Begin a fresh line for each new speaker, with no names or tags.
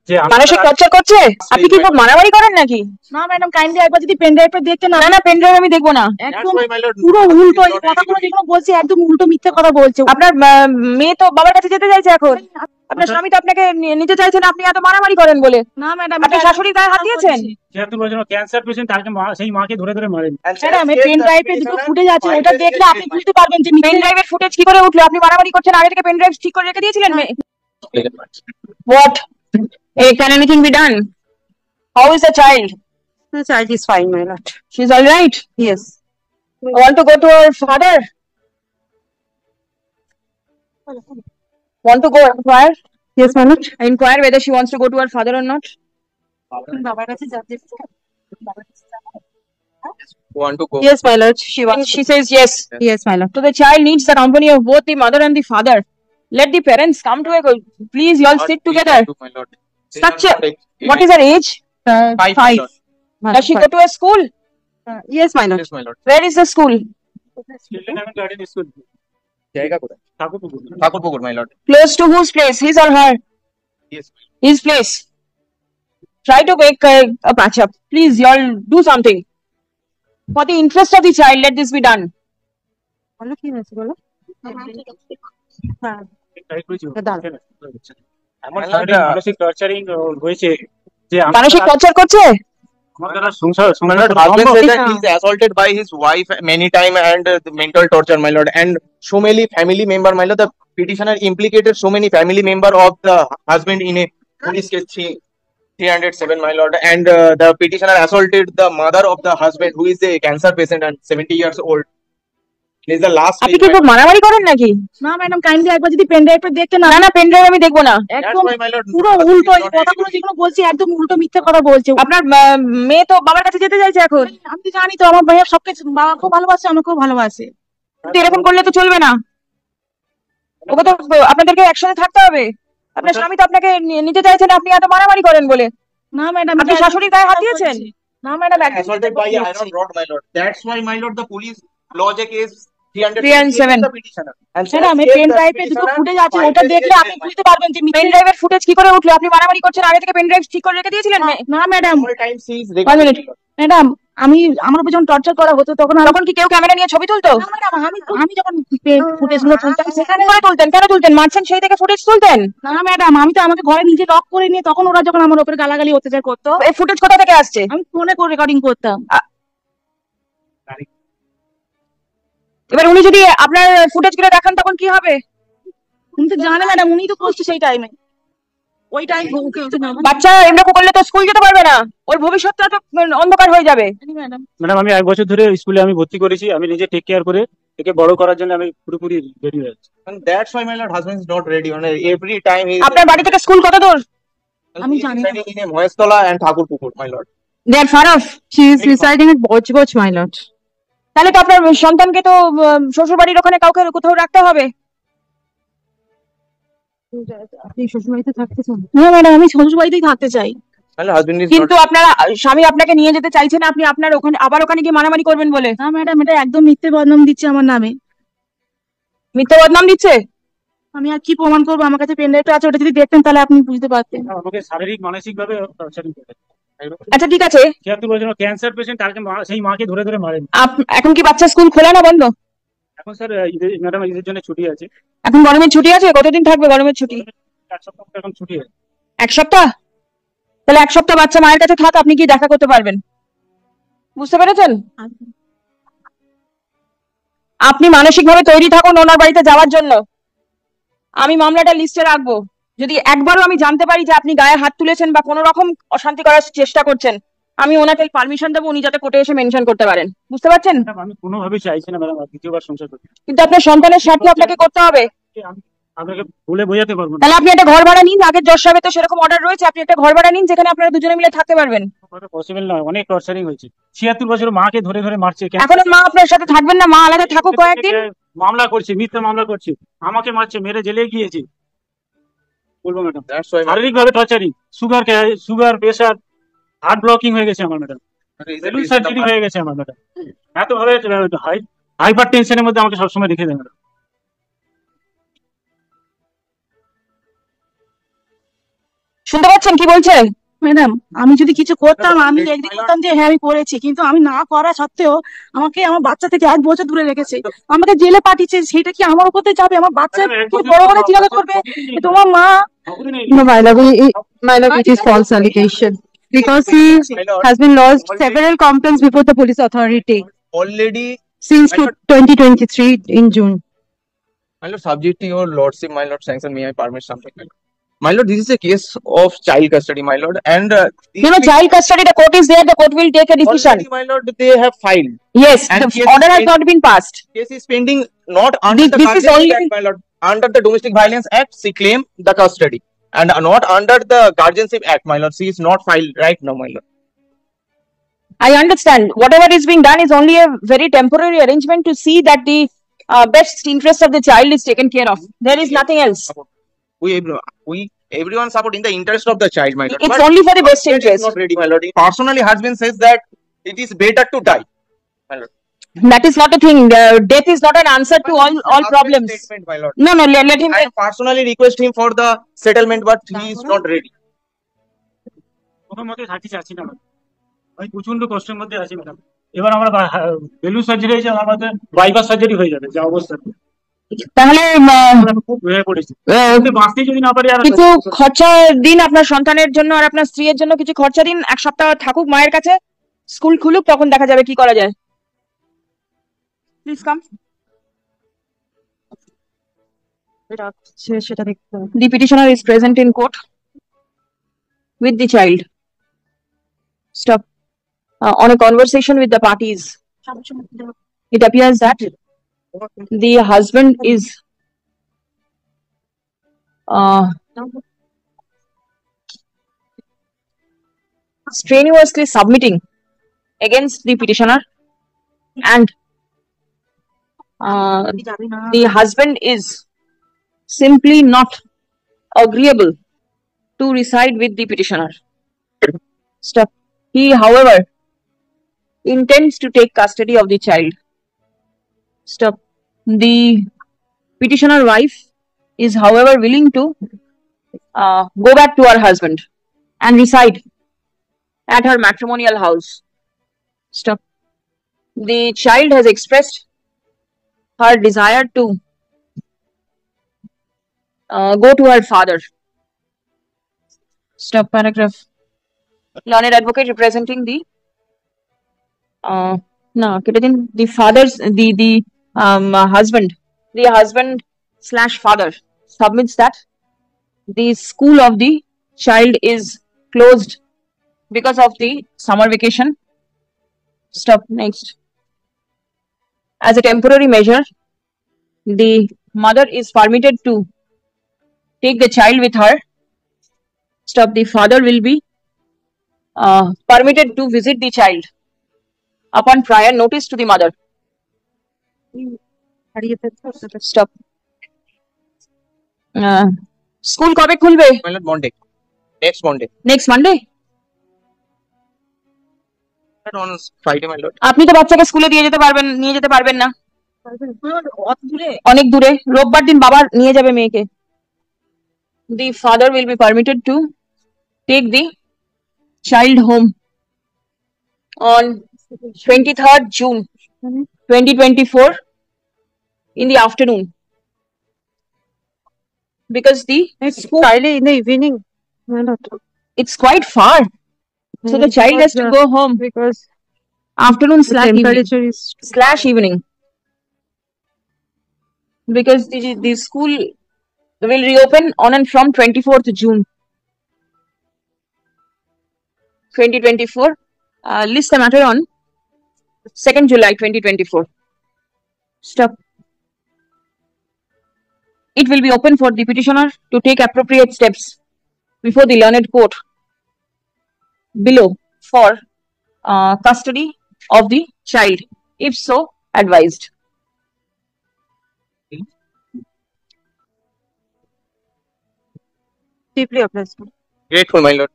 যে
মানসিক টর্চার করছে? আপনি কি খুব মারামারি করেন নাকি?
না ম্যাডাম, কাইন্ডলি একবার যদি পেন ড্রাইভটা দেখতে না।
না না, পেন ড্রাইভ আমি দেখবো না।
একদম পুরো উল্টো, এই কথাগুলো যেগুলো বলছে একদম উল্টো মিথ্যে কথা বলছে।
আপনার মেয়ে তো বাবার কাছে যেতে চাইছে এখন। আপনার স্বামী তো আপনাকে নিতে চাইছেন, আপনি এত মারামারি করেন বলে।
না ম্যাডাম,
আপনি শাশুড়ির গায়ে হাত দিয়েছেন।
76 বছর ক্যান্সার পেশেন্ট, তাকে সেই মাকে ধরে ধরে মারেন।
ম্যাডাম এই পেন ড্রাইভে দুটো ফুটেজ আছে, ওটা দেখলে আপনি বুঝতে পারবেন যে
পেন ড্রাইভের ফুটেজ কি করে উঠলো? আপনি মারামারি করছেন, আগে থেকে পেন ড্রাইভ ঠিক করে রেখে দিয়েছিলেন? What? Can anything be done? How is the child?
The child is fine, my lord.
She's all right.
Yes.
Want to go to her father? Want to go inquire?
Yes, my lord.
Inquire whether she wants to go to her father or not.
বাবার কাছে যাচ্ছে।
Want to go?
Yes, my lord. She wants.
She says yes.
Yes, my lord.
So the child needs the company of both the mother and the father. Let the parents come to a. Please, you all sit together.
My lord.
Such a. What is her age?
Five, my lord.
Does she go to a school?
Yes, my lord.
Yes, my lord.
Where is the school?
Children haven't got any school.
জায়গা কোথায়?
Thakurpukur.
Thakurpukur, my lord.
Close to whose place? His or her?
Yes.
His place. Try to make a patch up. Please, you all do something. For the interest of the child, let this be done.
বলো কি হয়েছে বলো। হ্যাঁ।
Try করেছি।
দাঁড়াও।
এমন শারীরিক মানসিক টর্চারিং হয়েছে যে
মানসিক টর্চার করছে?
আমার দ্বারা সংসার
My lord, husband said that he is assaulted by his wife many time and the mental torture, my lord, and so many family member, my lord. The petitioner implicated so many family member of the husband in a police case 307, my lord, and the petitioner assaulted the mother of the husband who is a cancer patient and 70 years old. This is the last
আপনি
stage,
কি
my
খুব
lord.
মারামারি করেন নাকি?
না madam, kindly একবার যদি pen ড্রাইভটা দেখতে না।
না না, পেন ড্রাইভ আমি দেখবো না।
That's
একদম
why, my lord,
পুরো
husband
উল্টো,
is
এই
not ready
কথাগুলো
to-
যেগুলো বলছে একদম উল্টো মিথ্যে কথা বলছে।
আপনার মেয়ে তো বাবার কাছে যেতে চাইছে এখন।
আমি তো জানি তো, আমার ভাইয়া সবকিছু, বাবা খুব ভালোবাসে, আমাকেও ভালোবাসে।
কিন্তু এরকম করলে তো চলবে না। ওকে তো আপনাদেরকে একসাথে থাকতে হবে। আপনার স্বামী তো আপনাকে নিতে চাইছেন, আপনি এত মারামারি করেন বলে।
না ম্যাডাম,
আপনি শাশুড়ির গায়ে হাত দিয়েছেন।
না madam,
assaulted by a iron rod, my lord. That's why, my lord, the police lodge a case
307.
the petitioner. And
madam এই
says
পেন
the
ড্রাইভে দুটো
petitioner
ফুটেজ আছে,
filed
ওটা
a
দেখলে
case,
আপনি
my
বুঝতে পারবেন যে
পেন ড্রাইভের ফুটেজ কি করে উঠলো? আপনি মারামারি করছেন, আগে থেকে পেন ড্রাইভ ঠিক করে রেখে দিয়েছিলেন?
না madam,
all time she is
One
recording,
minute.
my lord.
Madam আমি আমার উপর যখন টর্চার করা হতো তখন
তখন কি কেউ ক্যামেরা নিয়ে ছবি তুলতো?
না ম্যাডাম, আমি যখন ফুটেজ গুলো তুলতাম সেখানে।
কি করে তুলতেন? কেন তুলতেন? মারছেন সেই থেকে ফুটেজ তুলতেন?
না ম্যাডাম, আমি তো আমাকে ঘরে নিজে লক করে নিয়ে তখন ওরা যখন আমার উপরে গালাগালি অত্যাচার করতো,
এই ফুটেজ কোথা থেকে আসছে?
আমি ফোনে করে রেকর্ডিং করতাম।
এবার উনি যদি আপনার ফুটেজ গুলো দেখান তখন কি হবে?
উনি তো জানে ম্যাডাম, উনি তো করছে সেই টাইমে, ওই টাইম।
বাচ্চা এরকম করলে তো স্কুল যেতে পারবে না, ওর ভবিষ্যৎটা তো অন্ধকার হয়ে যাবে।
ম্যাডাম
ম্যাডাম আমি 1 বছর ধরে স্কুলে আমি ভর্তি করেছি, আমি নিজে টেক কেয়ার করে একে বড় করার জন্য আমি পুরোপুরি রেডি হয়ে আছি।
And that's why, my lord, husband is not ready. And every time he is
আপনার বাড়ি থেকে স্কুল কত দূর?
আমি
he is
জানি না।
residing in a Mohestola and Thakurpukur, my lord.
They are far off.
She is
Very far.
residing at Bojgoj, my lord.
তাহলে তো আপনার সন্তানকে তো শ্বশুর বাড়ির ওখানে কাউকে কোথাও রাখতে হবে।
আপনি শ্বশুরবাড়িতে থাকতে চান? হ্যাঁ ম্যাডাম, আমি শ্বশুরবাড়িতেই থাকতে চাই।
And husband is
কিন্তু
not.
আপনার স্বামী আপনাকে নিয়ে যেতে চাইছেন, আপনি আপনার ওখানে আবার ওখানে গিয়ে মারামারি করবেন বলে।
না ম্যাডাম, এটা একদম মিথ্যে বদনাম দিচ্ছে আমার নামে।
মিথ্যে বদনাম দিচ্ছে?
আমি আর কি প্রমাণ করবো? আমার কাছে পেন ড্রাইভটা আছে, ওটা যদি দেখতেন তাহলে আপনি বুঝতে পারতেন।
আমাকে শারীরিক মানসিক ভাবে টর্চারিং করে।
আচ্ছা ঠিক আছে,
76 বছর ক্যান্সার পেশেন্ট, তাকে সেই মাকে ধরে ধরে মারেন।
এখন কি বাচ্চা স্কুল খোলা না বন্ধ?
এখন স্যার ম্যাডাম ঈদের জন্য ছুটি আছে।
এখন গরমের ছুটি আছে? কতদিন থাকবে গরমের ছুটি?
1 সপ্তাহ এখন ছুটি আছে।
1 সপ্তাহ? তাহলে 1 সপ্তাহ বাচ্চা মায়ের কাছে থাক, আপনি কি দেখা করতে পারবেন? বুঝতে পেরেছেন? আপনি মানসিক ভাবে তৈরি থাকুন ওনার বাড়িতে যাওয়ার জন্য। আমি মামলাটা লিস্টে রাখবো। যদি একবারও আমি জানতে পারি যে আপনি গায়ে হাত তুলেছেন বা কোনো রকম অশান্তি করার চেষ্টা করছেন, আমি ওনাকে পারমিশন দেবো, উনি যাতে কোর্টে এসে মেনশন করতে পারেন। বুঝতে পারছেন?
ম্যাডাম আমি কোনোভাবেই চাইছি না ম্যাডাম দ্বিতীয়বার সংসার করতে।
কিন্তু আপনার সন্তানের স্বার্থে আপনাকে করতে হবে।
আমি আপনাকে বলে বোঝাতে পারবো না।
তাহলে আপনি একটা ঘর ভাড়া নিন, আগের জজ সাহেবের তো সেরকম অর্ডার রয়েছে, আপনি একটা ঘর ভাড়া নিন যেখানে আপনারা দুজনে মিলে থাকতে পারবেন।
পসিবল নয়, অনেক টর্চারিং হয়েছে। 76 বছর মাকে ধরে ধরে মারছে।
এখনো মা আপনার সাথে থাকবেন না? মা আলাদা থাকুক কয়েকদিন।
মামলা করছে, মিথ্যা মামলা করছে, আমাকে মারছে, মেরে জেলে গিয়েছে। বলবো ম্যাডাম
That's why, my
শারীরিক ভাবে torturing. Sugar pressure heart blocking হয়ে গেছে আমার ম্যাডাম, সেলুলার সার্জারি হয়ে গেছে আমার ম্যাডাম। এত ভাবে হাইপার টেনশনের মধ্যে আমাকে সবসময় রেখে দেয় ম্যাডাম।
শুনতে পাচ্ছেন কি বলছে?
ম্যাডাম আমি যদি কিছু করতাম আমি এগ্রি করতাম যে হ্যাঁ আমি করেছি, কিন্তু আমি না করা সত্ত্বেও আমাকে আমার বাচ্চা থেকে 1 বছর দূরে রেখেছে, আমাকে জেলে পাঠিয়েছে। সেটা কি আমার উপর দিয়ে যাবে? আমার বাচ্চা বড় বড় জিজ্ঞাসা করবে যে তোমার মা।
No, my love, it is false allegation because he
My lord,
has been lost
already-
several complaints before the police authority
already,
since
My lord.
2023 in June.
my lord, subject to your lordship, my lord, sanction, may I permit something? My lord, this is a case of child custody, my lord, and
You know, child custody, the court is there, the court will take a decision.
already, my lord, they have filed.
Yes,
And
the
case
order has
is-
not been passed.
Case is pending not under
This-
the
this is
Guardianship
only-
Act, my lord, under the Domestic Violence Act. She claimed the custody, and not under the Guardianship Act, my lord. She is not filed right now, my lord.
I understand. Whatever is being done is only a very temporary arrangement to see that the best interest of the child is taken care of. There is nothing else.
We everyone support in the interest of the child, my lord.
It's
but
only for the best
it is
interest.
not ready, my lord. Personally, husband says that it is better to die, my lord.
That is not a thing. Death is not an answer to all
Husband's
problems.
statement, my lord.
No, no, let him.
I personally request him for the settlement, but he is not ready.
প্রথম মতে থাকতে চাচ্ছি না madam, আমি প্রচন্ড কষ্টের মধ্যে আছি ম্যাডাম। এবার আমরা বেলুন সার্জারি হয়েছে, আমাদের বাইপাস সার্জারি হয়ে যাবে যা অবস্থা।
তাহলে
আমরা খুব হয়ে পড়েছি, বাঁচতে যদি না পারি আর
কিছু খরচা দিন আপনার সন্তানের জন্য আর আপনার স্ত্রীর জন্য, কিছু খরচা দিন। 1 সপ্তাহ থাকুক মায়ের কাছে, স্কুল খুলুক, তখন দেখা যাবে কি করা যায়। Please come.
সেটা দেখতে হবে।
The petitioner is present in court with the child. Stop. On a conversation with the parties, it appears that the husband is strenuously submitting against the petitioner, and the husband is simply not agreeable to reside with the petitioner. Stop. He, however, intends to take custody of the child. Stop. The petitioner wife is, however, willing to go back to her husband and reside at her matrimonial house. Stop. The child has expressed her desire to go to her father. Stop. Paragraph. Learned advocate representing the the father's the husband / father submits that the school of the child is closed because of the summer vacation. Stop. Next. As a temporary measure, the mother is permitted to take the child with her. Stop. The father will be permitted to visit the child upon prior notice to the mother. Stop. School কবে খুলবে?
My lord, Monday. Next Monday.
Next Monday?
Not on Friday, my lord.
আপনি তো বাচ্চাকে স্কুলে নিয়ে যেতে পারবেন না, অনেক দূরে। রোববার দিন বাবা নিয়ে যাবে মেয়েকে। The father will be permitted to take the child home on 23rd June 2024 in the afternoon, because the school,
Friday in the evening.
it's quite far, so the child has to go home
because
afternoon
the
/ evening
temperature is
/ evening, because the school will reopen on and from 24th June 2024. List the matter on 2nd July 2024. Stop. It will be open for the petitioner to take appropriate steps before the learned court below for custody of the child, if so advised.
deeply obliged.
Grateful, my lord.